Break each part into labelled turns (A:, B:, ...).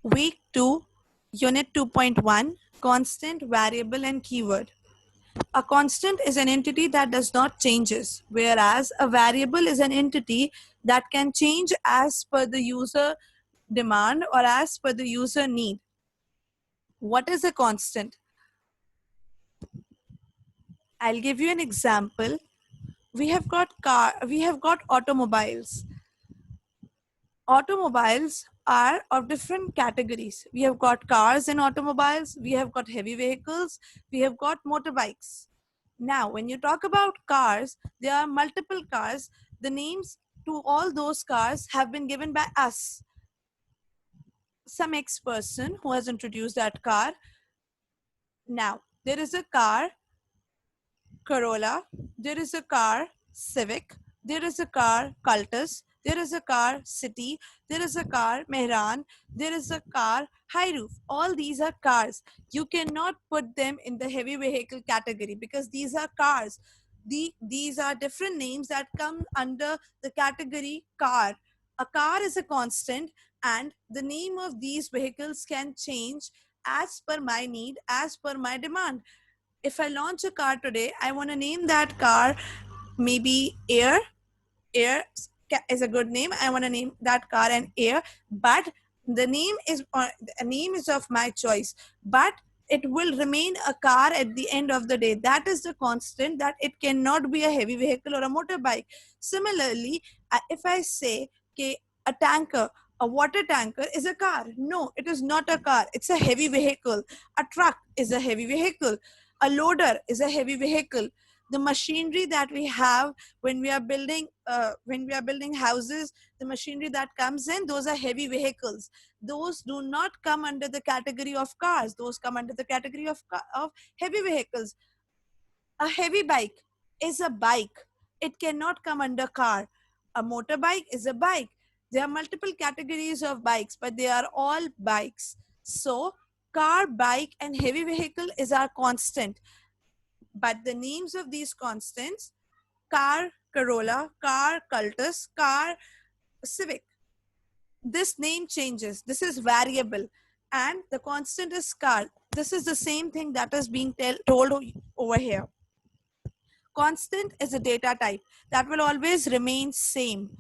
A: Week 2, Unit 2.1, Constant, Variable and Keyword. A constant is an entity that does not changes, whereas a variable is an entity that can change as per the user demand or as per the user need. What is a constant? I'll give you an example. We have got automobiles. Automobiles are of different categories. We have got cars and automobiles, we have got heavy vehicles, we have got motorbikes. Now, when you talk about cars, there are multiple cars. The names to all those cars have been given by us. Some ex-person who has introduced that car. Now, there is a car Corolla, there is a car Civic, there is a car Cultus, there is a car City, there is a car Mehran, there is a car High Roof. All these are cars. You cannot put them in the heavy vehicle category because these are cars. These are different names that come under the category car. A car is a constant and the name of these vehicles can change as per my need, as per my demand. If I launch a car today, I want to name that car maybe Air. Air is a good name. I want to name that car an Air, but the name is of my choice. But it will remain a car at the end of the day. That is the constant, that it cannot be a heavy vehicle or a motorbike. Similarly, if I say okay, a tanker, a water tanker is a car. No, it is not a car. It's a heavy vehicle. A truck is a heavy vehicle. A loader is a heavy vehicle. The machinery that we have when we are building houses, the machinery that comes in, those are heavy vehicles. Those do not come under the category of cars. Those come under the category of heavy vehicles. A heavy bike is a bike. It cannot come under car. A motorbike is a bike. There are multiple categories of bikes, but they are all bikes. So car, bike and heavy vehicle is our constant. But the names of these constants, car Corolla, car Cultus, car Civic, this name changes. This is variable and the constant is car. This is the same thing that is being told over here. Constant is a data type that will always remain same.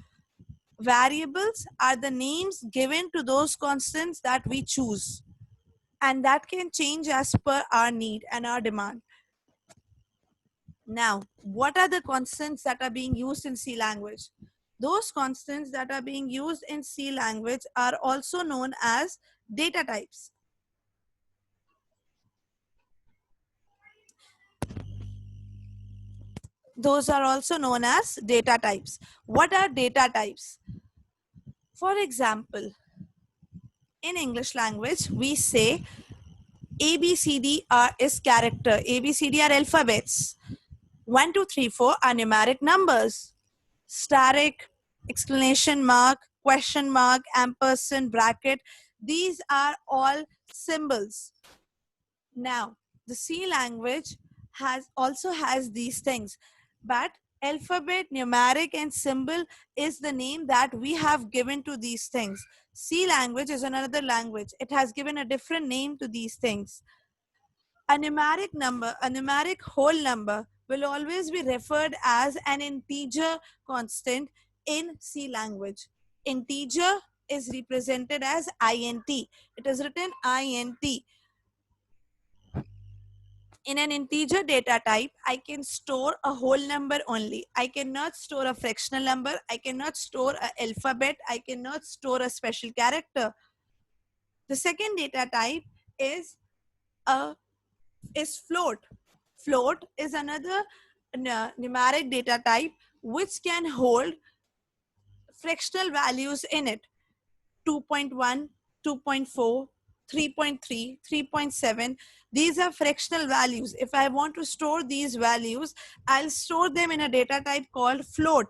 A: Variables are the names given to those constants that we choose, and that can change as per our need and our demand. Now, what are the constants that are being used in C language? Those constants that are being used in C language are also known as data types. Those are also known as data types. What are data types? For example, in English language, we say ABCD is character. ABCD are alphabets. 1, 2, 3, 4 are numeric numbers. Starric, exclamation mark, question mark, ampersand, bracket. These are all symbols. Now, the C language also has these things, but alphabet, numeric and symbol is the name that we have given to these things. C language is another language. It has given a different name to these things. A numeric number, a numeric whole number will always be referred as an integer constant in C language. Integer is represented as int. It is written int. In an integer data type, I can store a whole number only. I cannot store a fractional number. I cannot store an alphabet. I cannot store a special character. The second data type is float. Float is another numeric data type which can hold fractional values in it. 2.1, 2.4, 3.3, 3.7. These are fractional values. If I want to store these values, I'll store them in a data type called float.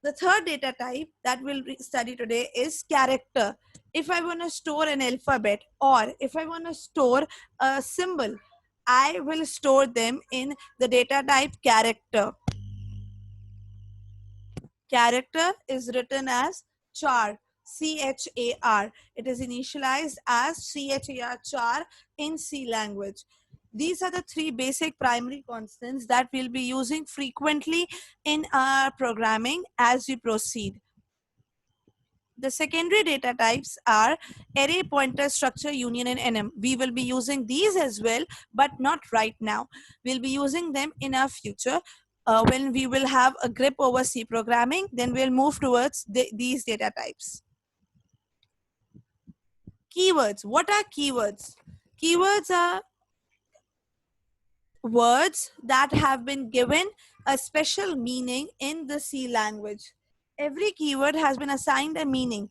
A: The third data type that we'll study today is character. If I want to store an alphabet or if I want to store a symbol, I will store them in the data type character. Character is written as char. char. It is initialized as char in C language. These are the three basic primary constants that we'll be using frequently in our programming as we proceed. The secondary data types are array, pointer, structure, union, and enum. We will be using these as well, but not right now. We'll be using them in our future. When we will have a grip over C programming, then we'll move towards these data types. Keywords. What are keywords? Keywords are words that have been given a special meaning in the C language. Every keyword has been assigned a meaning.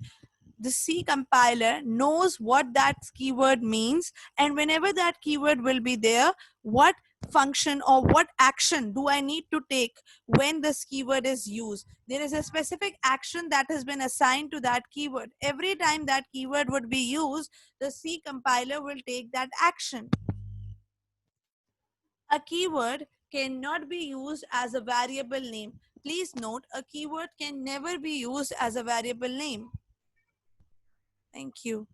A: The C compiler knows what that keyword means, and whenever that keyword will be there, what function or what action do I need to take when this keyword is used. There is a specific action that has been assigned to that keyword. Every time that keyword would be used, the C compiler will take that action. A keyword cannot be used as a variable name. Please note, a keyword can never be used as a variable name. Thank you.